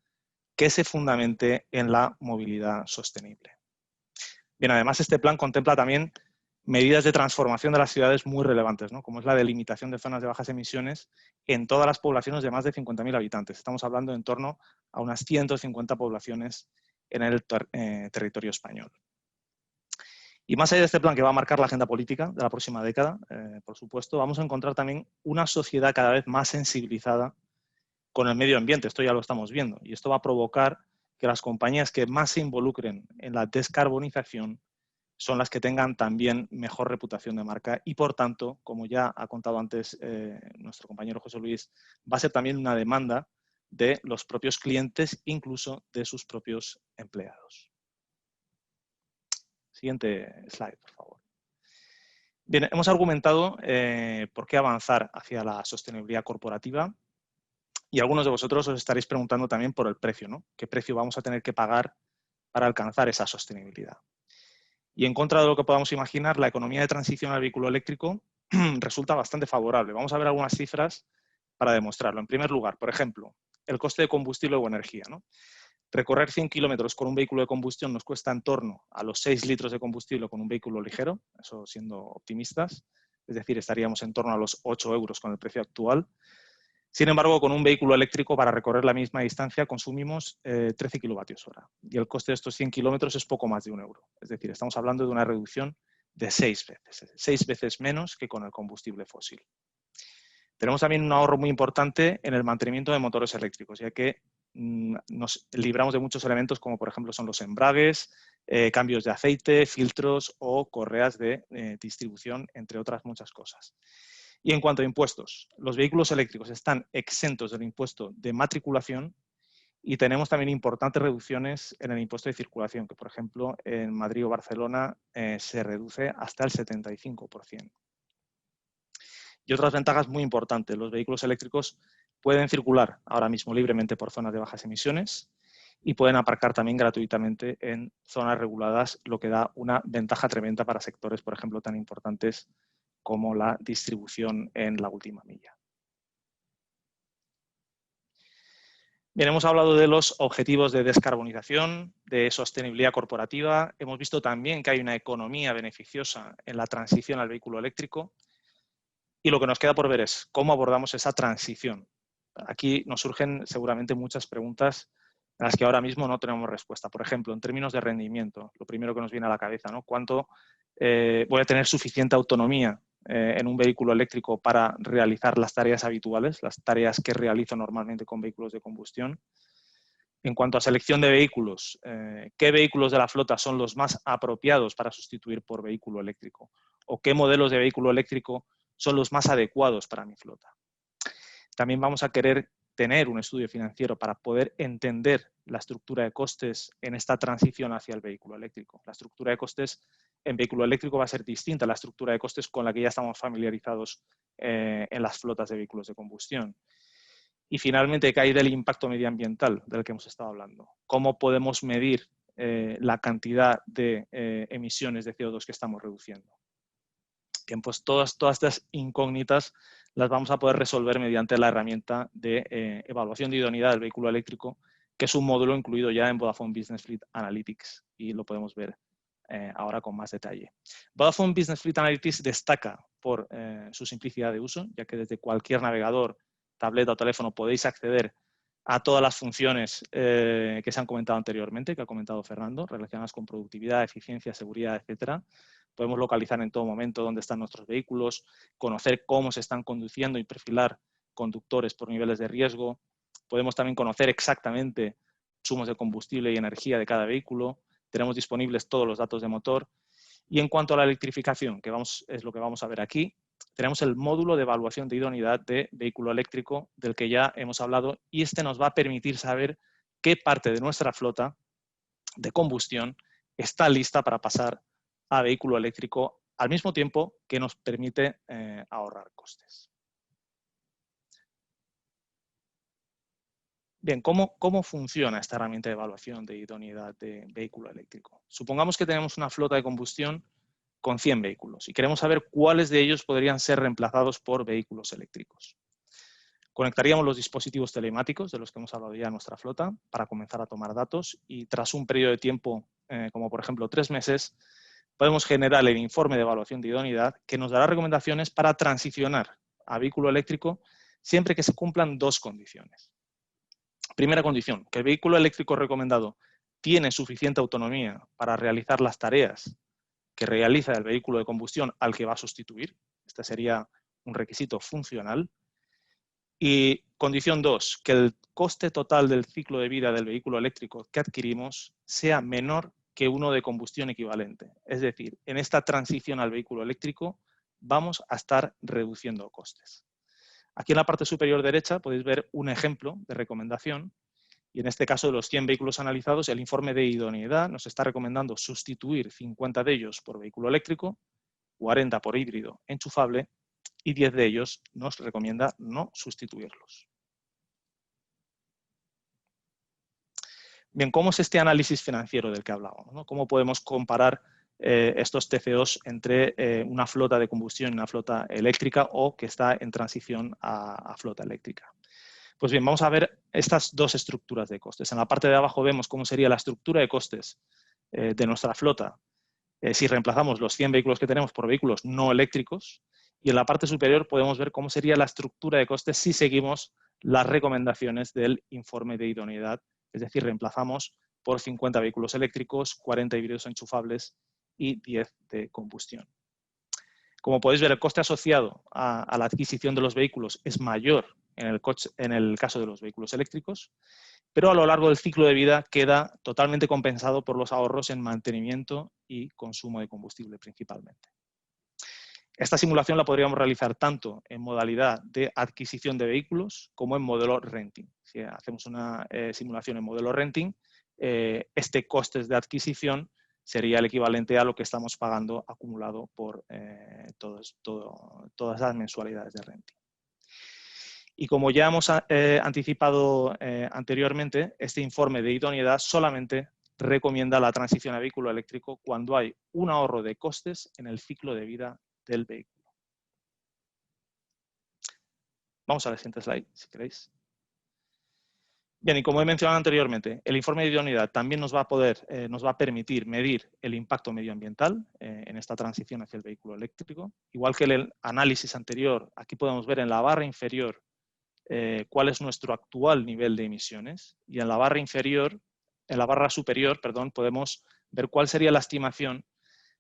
que se fundamente en la movilidad sostenible. Bien, además este plan contempla también medidas de transformación de las ciudades muy relevantes, ¿no? Como es la delimitación de zonas de bajas emisiones en todas las poblaciones de más de 50.000 habitantes. Estamos hablando en torno a unas 150 poblaciones en el territorio español. Y más allá de este plan que va a marcar la agenda política de la próxima década, por supuesto, vamos a encontrar también una sociedad cada vez más sensibilizada con el medio ambiente. Esto ya lo estamos viendo. Y esto va a provocar que las compañías que más se involucren en la descarbonización son las que tengan también mejor reputación de marca y, por tanto, como ya ha contado antes nuestro compañero José Luis, va a ser también una demanda de los propios clientes, incluso de sus propios empleados. Siguiente slide, por favor. Bien, hemos argumentado por qué avanzar hacia la sostenibilidad corporativa y algunos de vosotros os estaréis preguntando también por el precio, ¿no? ¿Qué precio vamos a tener que pagar para alcanzar esa sostenibilidad? Y en contra de lo que podamos imaginar, la economía de transición al vehículo eléctrico resulta bastante favorable. Vamos a ver algunas cifras para demostrarlo. En primer lugar, por ejemplo, el coste de combustible o energía, ¿no? Recorrer 100 kilómetros con un vehículo de combustión nos cuesta en torno a los 6 litros de combustible con un vehículo ligero, eso siendo optimistas, es decir, estaríamos en torno a los 8 euros con el precio actual. Sin embargo, con un vehículo eléctrico para recorrer la misma distancia consumimos 13 kilovatios hora y el coste de estos 100 kilómetros es poco más de 1 euro. Es decir, estamos hablando de una reducción de 6 veces menos que con el combustible fósil. Tenemos también un ahorro muy importante en el mantenimiento de motores eléctricos, ya que nos libramos de muchos elementos como por ejemplo son los embragues, cambios de aceite, filtros o correas de distribución, entre otras muchas cosas. Y en cuanto a impuestos, los vehículos eléctricos están exentos del impuesto de matriculación y tenemos también importantes reducciones en el impuesto de circulación, que por ejemplo en Madrid o Barcelona se reduce hasta el 75%. Y otras ventajas muy importantes, los vehículos eléctricos pueden circular ahora mismo libremente por zonas de bajas emisiones y pueden aparcar también gratuitamente en zonas reguladas, lo que da una ventaja tremenda para sectores, por ejemplo, tan importantes como la distribución en la última milla. Bien, hemos hablado de los objetivos de descarbonización, de sostenibilidad corporativa. Hemos visto también que hay una economía beneficiosa en la transición al vehículo eléctrico. Y lo que nos queda por ver es cómo abordamos esa transición. Aquí nos surgen seguramente muchas preguntas a las que ahora mismo no tenemos respuesta. Por ejemplo, en términos de rendimiento, lo primero que nos viene a la cabeza, ¿no? ¿Cuánto voy a tener suficiente autonomía en un vehículo eléctrico para realizar las tareas habituales, las tareas que realizo normalmente con vehículos de combustión? En cuanto a selección de vehículos, ¿qué vehículos de la flota son los más apropiados para sustituir por vehículo eléctrico? ¿O qué modelos de vehículo eléctrico son los más adecuados para mi flota? También vamos a querer tener un estudio financiero para poder entender la estructura de costes en esta transición hacia el vehículo eléctrico. La estructura de costes en vehículo eléctrico va a ser distinta a la estructura de costes con la que ya estamos familiarizados en las flotas de vehículos de combustión. Y finalmente, ¿qué hay del impacto medioambiental del que hemos estado hablando? ¿Cómo podemos medir la cantidad de emisiones de CO2 que estamos reduciendo? Bien, pues todas estas incógnitas las vamos a poder resolver mediante la herramienta de evaluación de idoneidad del vehículo eléctrico, que es un módulo incluido ya en Vodafone Business Fleet Analytics, y lo podemos ver ahora con más detalle. Vodafone Business Fleet Analytics destaca por su simplicidad de uso, ya que desde cualquier navegador, tableta o teléfono podéis acceder a todas las funciones que se han comentado anteriormente, que ha comentado Fernando, relacionadas con productividad, eficiencia, seguridad, etcétera. Podemos localizar en todo momento dónde están nuestros vehículos, conocer cómo se están conduciendo y perfilar conductores por niveles de riesgo. Podemos también conocer exactamente consumos de combustible y energía de cada vehículo. Tenemos disponibles todos los datos de motor. Y en cuanto a la electrificación, que es lo que vamos a ver aquí, tenemos el módulo de evaluación de idoneidad de vehículo eléctrico del que ya hemos hablado y este nos va a permitir saber qué parte de nuestra flota de combustión está lista para pasar a vehículo eléctrico al mismo tiempo que nos permite ahorrar costes. Bien, ¿cómo funciona esta herramienta de evaluación de idoneidad de vehículo eléctrico? Supongamos que tenemos una flota de combustión con 100 vehículos y queremos saber cuáles de ellos podrían ser reemplazados por vehículos eléctricos. Conectaríamos los dispositivos telemáticos de los que hemos hablado ya en nuestra flota para comenzar a tomar datos y tras un periodo de tiempo, como por ejemplo 3 meses, podemos generar el informe de evaluación de idoneidad que nos dará recomendaciones para transicionar a vehículo eléctrico siempre que se cumplan dos condiciones. Primera condición, que el vehículo eléctrico recomendado tiene suficiente autonomía para realizar las tareas que realiza el vehículo de combustión al que va a sustituir. Este sería un requisito funcional. Y condición 2, que el coste total del ciclo de vida del vehículo eléctrico que adquirimos sea menor que uno de combustión equivalente. Es decir, en esta transición al vehículo eléctrico vamos a estar reduciendo costes. Aquí en la parte superior derecha podéis ver un ejemplo de recomendación y en este caso de los 100 vehículos analizados, el informe de idoneidad nos está recomendando sustituir 50 de ellos por vehículo eléctrico, 40 por híbrido enchufable y 10 de ellos nos recomienda no sustituirlos. Bien, ¿cómo es este análisis financiero del que hablábamos, ¿no? ¿Cómo podemos comparar estos TCOs entre una flota de combustión y una flota eléctrica o que está en transición a flota eléctrica? Pues bien, vamos a ver estas dos estructuras de costes. En la parte de abajo vemos cómo sería la estructura de costes de nuestra flota si reemplazamos los 100 vehículos que tenemos por vehículos no eléctricos. Y en la parte superior podemos ver cómo sería la estructura de costes si seguimos las recomendaciones del informe de idoneidad. Es decir, reemplazamos por 50 vehículos eléctricos, 40 híbridos enchufables y 10 de combustión. Como podéis ver, el coste asociado a la adquisición de los vehículos es mayor en el caso de los vehículos eléctricos, pero a lo largo del ciclo de vida queda totalmente compensado por los ahorros en mantenimiento y consumo de combustible principalmente. Esta simulación la podríamos realizar tanto en modalidad de adquisición de vehículos como en modelo renting. Si hacemos una simulación en modelo renting, este coste de adquisición sería el equivalente a lo que estamos pagando acumulado por todas las mensualidades de renting. Y como ya hemos anticipado anteriormente, este informe de idoneidad solamente recomienda la transición a vehículo eléctrico cuando hay un ahorro de costes en el ciclo de vida del vehículo. Vamos a la siguiente slide, si queréis. Bien, y como he mencionado anteriormente, el informe de idoneidad también nos va a permitir medir el impacto medioambiental en esta transición hacia el vehículo eléctrico. Igual que el análisis anterior, aquí podemos ver en la barra inferior cuál es nuestro actual nivel de emisiones y en la barra superior, podemos ver cuál sería la estimación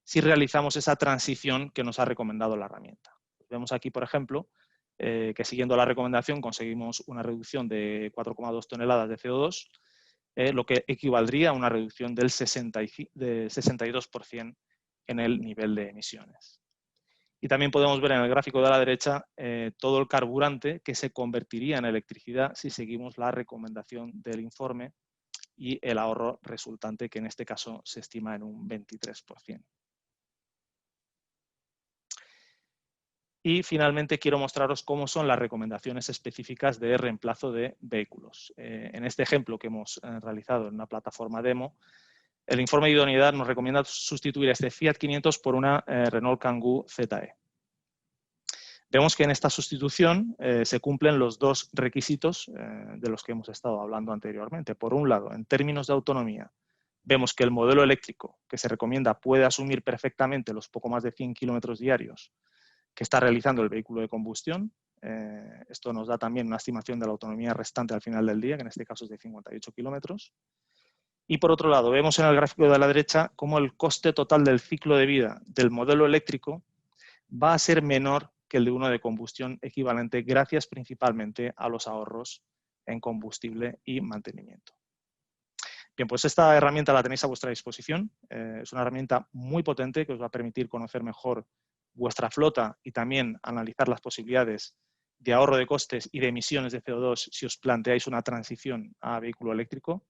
si realizamos esa transición que nos ha recomendado la herramienta. Vemos aquí, por ejemplo, que siguiendo la recomendación conseguimos una reducción de 4,2 toneladas de CO2, lo que equivaldría a una reducción del 62% en el nivel de emisiones. Y también podemos ver en el gráfico de la derecha todo el carburante que se convertiría en electricidad si seguimos la recomendación del informe y el ahorro resultante, que en este caso se estima en un 23%. Y finalmente quiero mostraros cómo son las recomendaciones específicas de reemplazo de vehículos. En este ejemplo que hemos realizado en una plataforma demo, el informe de idoneidad nos recomienda sustituir este Fiat 500 por una Renault Kangoo ZE. Vemos que en esta sustitución se cumplen los dos requisitos de los que hemos estado hablando anteriormente. Por un lado, en términos de autonomía, vemos que el modelo eléctrico que se recomienda puede asumir perfectamente los poco más de 100 kilómetros diarios que está realizando el vehículo de combustión. Esto nos da también una estimación de la autonomía restante al final del día, que en este caso es de 58 kilómetros. Y por otro lado, vemos en el gráfico de la derecha cómo el coste total del ciclo de vida del modelo eléctrico va a ser menor que el de uno de combustión equivalente, gracias principalmente a los ahorros en combustible y mantenimiento. Bien, pues esta herramienta la tenéis a vuestra disposición. Es una herramienta muy potente que os va a permitir conocer mejor vuestra flota y también analizar las posibilidades de ahorro de costes y de emisiones de CO2 si os planteáis una transición a vehículo eléctrico.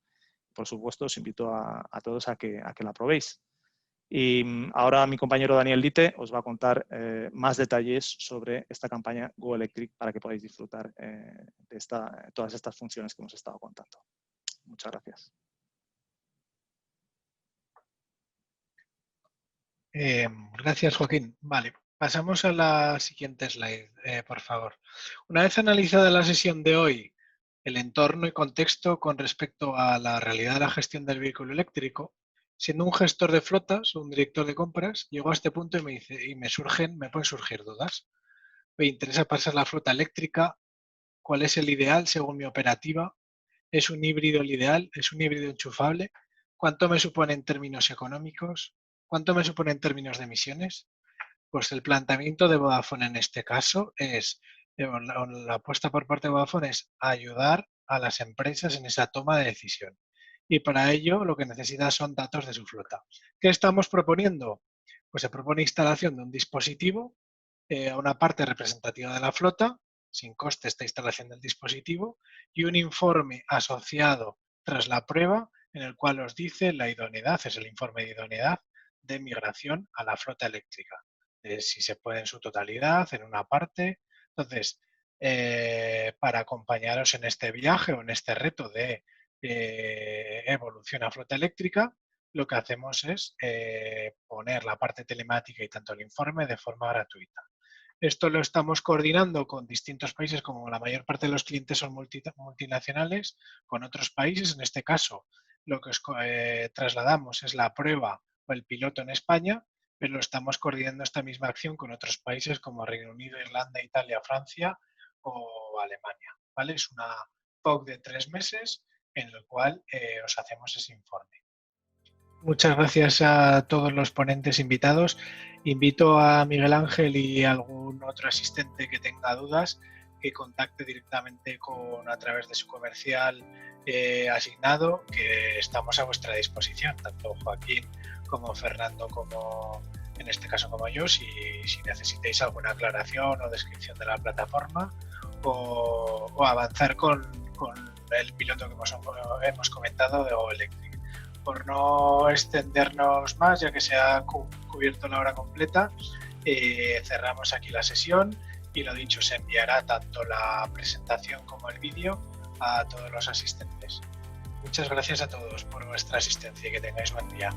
Por supuesto, os invito a todos a que la probéis. Y ahora mi compañero Daniel Lite os va a contar más detalles sobre esta campaña Go Electric para que podáis disfrutar de todas estas funciones que hemos estado contando. Muchas gracias. Gracias, Joaquín. Vale, pasamos a la siguiente slide, por favor. Una vez analizada la sesión de hoy, el entorno y contexto con respecto a la realidad de la gestión del vehículo eléctrico, Siendo un gestor de flotas o un director de compras, llego a este punto y me pueden surgir dudas. Me interesa pasar la flota eléctrica. ¿Cuál es el ideal según mi operativa? ¿Es un híbrido el ideal? ¿Es un híbrido enchufable? ¿Cuánto me supone en términos económicos? ¿Cuánto me supone en términos de emisiones? Pues el planteamiento de Vodafone en este caso es, la apuesta por parte de Vodafone es ayudar a las empresas en esa toma de decisión. Y para ello lo que necesita son datos de su flota. ¿Qué estamos proponiendo? Pues se propone instalación de un dispositivo a una parte representativa de la flota, sin coste esta instalación del dispositivo, y un informe asociado tras la prueba en el cual os dice la idoneidad, es el informe de idoneidad de migración a la flota eléctrica. Si se puede en su totalidad, en una parte. Entonces, para acompañaros en este viaje o en este reto de evolución a flota eléctrica, lo que hacemos es poner la parte telemática y tanto el informe de forma gratuita. Esto lo estamos coordinando con distintos países, como la mayor parte de los clientes son multinacionales, con otros países. En este caso, lo que os trasladamos es la prueba o el piloto en España, pero estamos coordinando esta misma acción con otros países como Reino Unido, Irlanda, Italia, Francia o Alemania. ¿Vale? Es una POC de 3 meses en el cual os hacemos ese informe. Muchas gracias a todos los ponentes invitados. Invito a Miguel Ángel y a algún otro asistente que tenga dudas que contacte directamente a través de su comercial asignado, que estamos a vuestra disposición, tanto Joaquín como Fernando, como en este caso como yo, si necesitáis alguna aclaración o descripción de la plataforma o avanzar con el piloto que hemos comentado de GoElectric. Por no extendernos más, ya que se ha cubierto la hora completa, cerramos aquí la sesión y lo dicho, se enviará tanto la presentación como el vídeo a todos los asistentes. Muchas gracias a todos por vuestra asistencia y que tengáis buen día.